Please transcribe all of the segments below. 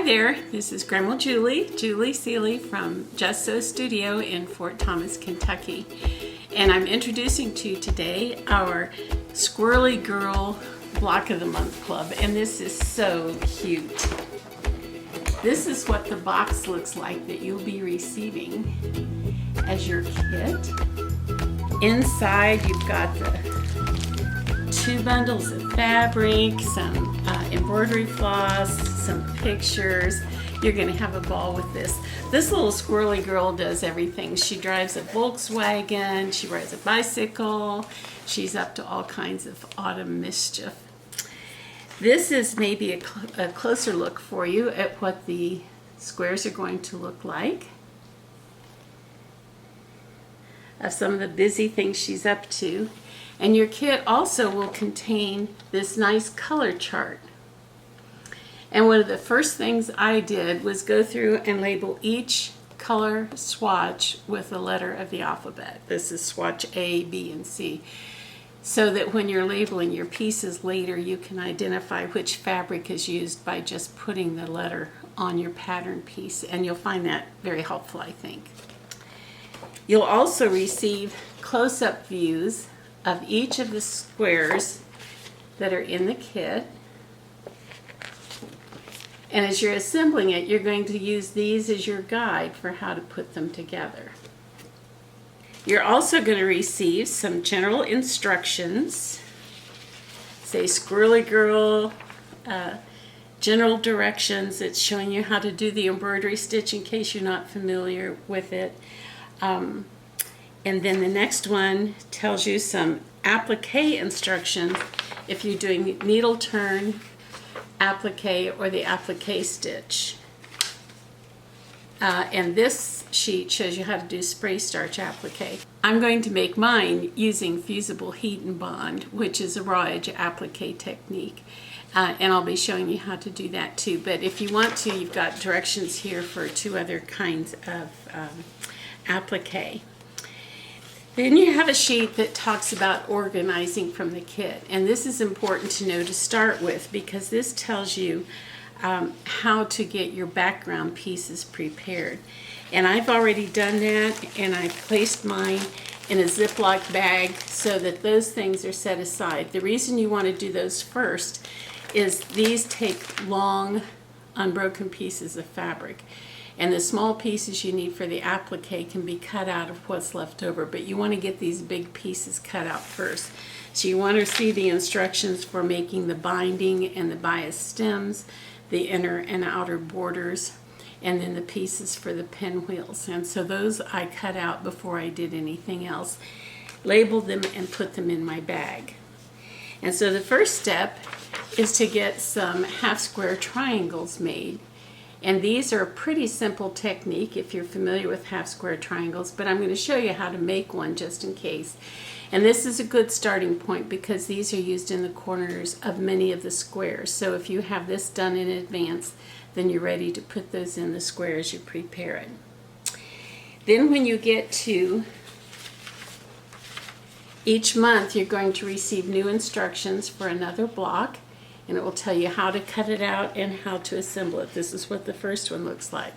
Hi there, this is Grandma Julie Seeley from Just So Studio in Fort Thomas, Kentucky. And I'm introducing to you today our Squirrely Girl Block of the Month Club. And this is so cute. This is what the box looks like that you'll be receiving as your kit. Inside you've got the 2 bundles of fabric, some embroidery floss, some pictures. You're going to have a ball with this. This little squirrely girl does everything. She drives a Volkswagen, she rides a bicycle, she's up to all kinds of autumn mischief. This is maybe a closer look for you at what the squares are going to look like, of some of the busy things she's up to. And your kit also will contain this nice color chart. And one of the first things I did was go through and label each color swatch with a letter of the alphabet. This is swatch A, B, and C. So that when you're labeling your pieces later, you can identify which fabric is used by just putting the letter on your pattern piece. And you'll find that very helpful, I think. You'll also receive close-up views of each of the squares that are in the kit. And as you're assembling it, you're going to use these as your guide for how to put them together. You're also going to receive some general instructions, say Squirrely Girl, general directions. It's showing you how to do the embroidery stitch in case you're not familiar with it. And then the next one tells you some applique instructions if you're doing needle turn, applique, or the applique stitch. And this sheet shows you how to do spray starch applique. I'm going to make mine using fusible heat and bond, which is a raw edge applique technique. And I'll be showing you how to do that too. But if you want to, you've got directions here for 2 other kinds of applique. Then you have a sheet that talks about organizing from the kit, and this is important to know to start with because this tells you how to get your background pieces prepared. And I've already done that, and I placed mine in a Ziploc bag so that those things are set aside. The reason you want to do those first is these take long, unbroken pieces of fabric. And the small pieces you need for the applique can be cut out of what's left over, but you want to get these big pieces cut out first. So you want to see the instructions for making the binding and the bias stems, the inner and outer borders, and then the pieces for the pinwheels. And so those I cut out before I did anything else, labeled them, and put them in my bag. And so the first step is to get some half square triangles made. And these are a pretty simple technique if you're familiar with half square triangles, but I'm going to show you how to make one just in case. And this is a good starting point because these are used in the corners of many of the squares. So if you have this done in advance, then you're ready to put those in the square as you prepare it. Then when you get to each month, you're going to receive new instructions for another block. And it will tell you how to cut it out and how to assemble it. This is what the first one looks like.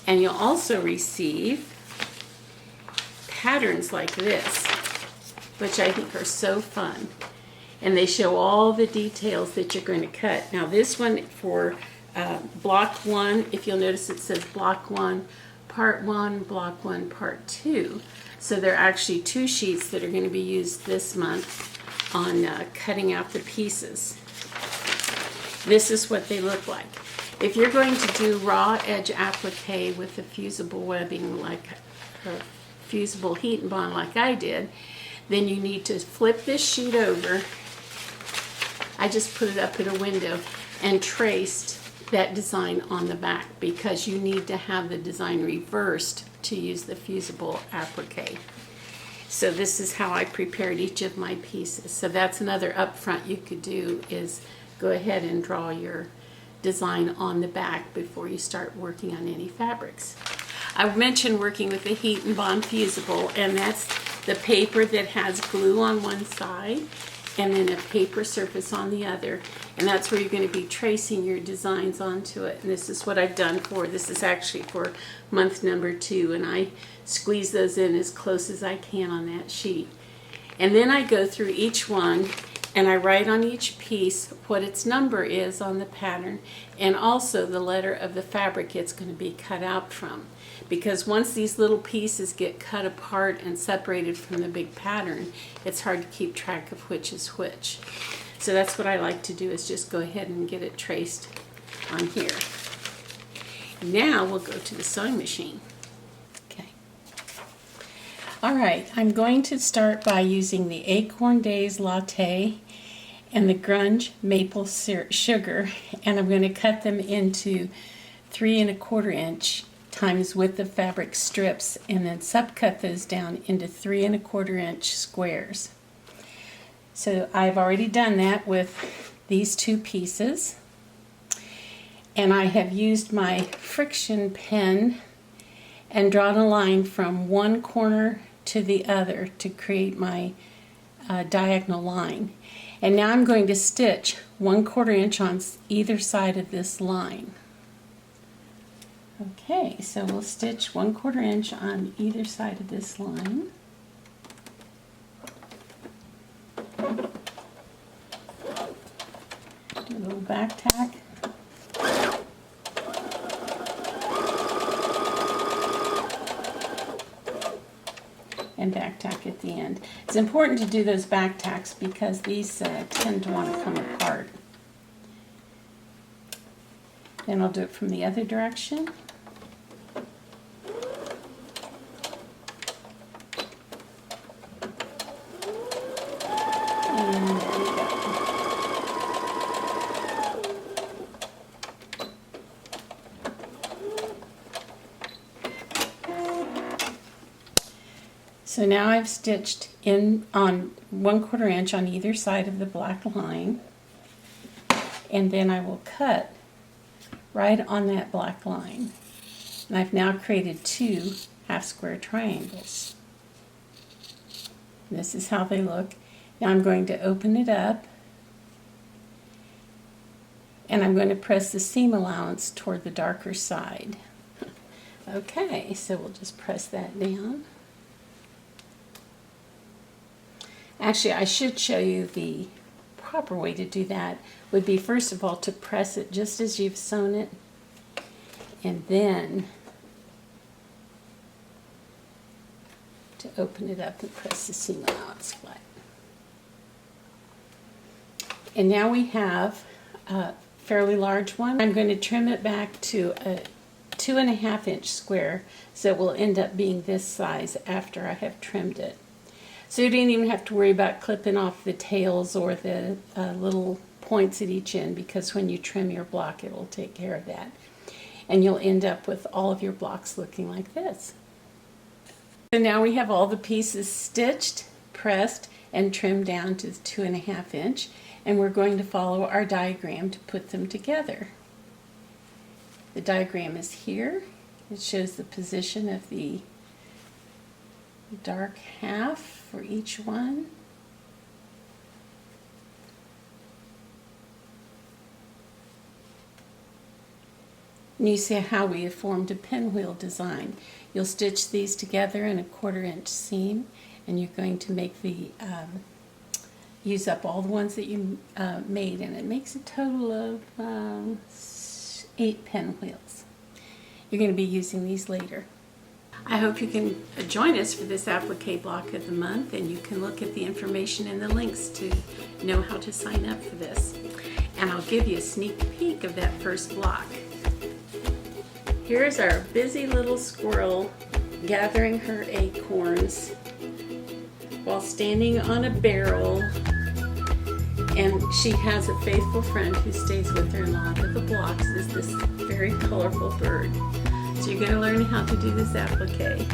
And you'll also receive patterns like this, which I think are so fun. And they show all the details that you're going to cut. Now this one for block 1, if you'll notice it says block 1, part 1, block 1, part 2. So there are actually 2 sheets that are going to be used this month on cutting out the pieces. This is what they look like. If you're going to do raw edge applique with the fusible webbing, like fusible heat and bond like I did, then you need to flip this sheet over. I just put it up in a window and traced that design on the back because you need to have the design reversed to use the fusible applique. So this is how I prepared each of my pieces. So that's another upfront you could do, is go ahead and draw your design on the back before you start working on any fabrics. I've mentioned working with the Heat and Bond Fusible, and that's the paper that has glue on one side and then a paper surface on the other, and that's where you're going to be tracing your designs onto it. And this is what I've done for, this is actually for month number 2, and I squeeze those in as close as I can on that sheet. And then I go through each one and I write on each piece what its number is on the pattern, and also the letter of the fabric it's going to be cut out from. Because once these little pieces get cut apart and separated from the big pattern, it's hard to keep track of which is which. So that's what I like to do, is just go ahead and get it traced on here. Now we'll go to the sewing machine. Okay. All right, I'm going to start by using the Acorn Days Latte and the Grunge Maple Sugar, and I'm going to cut them into 3 1/4 inch times width of fabric strips, and then subcut those down into 3 1/4 inch squares. So I've already done that with these 2 pieces, and I have used my friction pen and drawn a line from one corner to the other to create my diagonal line. And now I'm going to stitch 1/4 inch on either side of this line. Okay, so we'll stitch 1/4 inch on either side of this line. Do a little back tack. And back tack at the end. It's important to do those back tacks because these tend to want to come apart. Then I'll do it from the other direction. And there we go. So now I've stitched in on 1/4 inch on either side of the black line, and then I will cut right on that black line. And I've now created 2 half square triangles. This is how they look. Now I'm going to open it up, and I'm going to press the seam allowance toward the darker side. Okay, so we'll just press that down. Actually, I should show you the proper way to do that. Would be, first of all, to press it just as you've sewn it, and then to open it up and press the seam allowance flat. And now we have a fairly large one. I'm going to trim it back to a 2 1/2 inch square, so it will end up being this size after I have trimmed it. So you don't even have to worry about clipping off the tails or the little points at each end, because when you trim your block it will take care of that. And you'll end up with all of your blocks looking like this. So now we have all the pieces stitched, pressed, and trimmed down to 2 1/2 inch, and we're going to follow our diagram to put them together. The diagram is here. It shows the position of the dark half for each one. And you see how we have formed a pinwheel design. You'll stitch these together in a 1/4 inch seam, and you're going to make the use up all the ones that you made, and it makes a total of 8 pinwheels. You're going to be using these later. I hope you can join us for this applique block of the month, and you can look at the information in the links to know how to sign up for this. And I'll give you a sneak peek of that first block. Here's our busy little squirrel gathering her acorns while standing on a barrel, and she has a faithful friend who stays with her, and along with the blocks is this very colorful bird. So you're going to learn how to do this applique.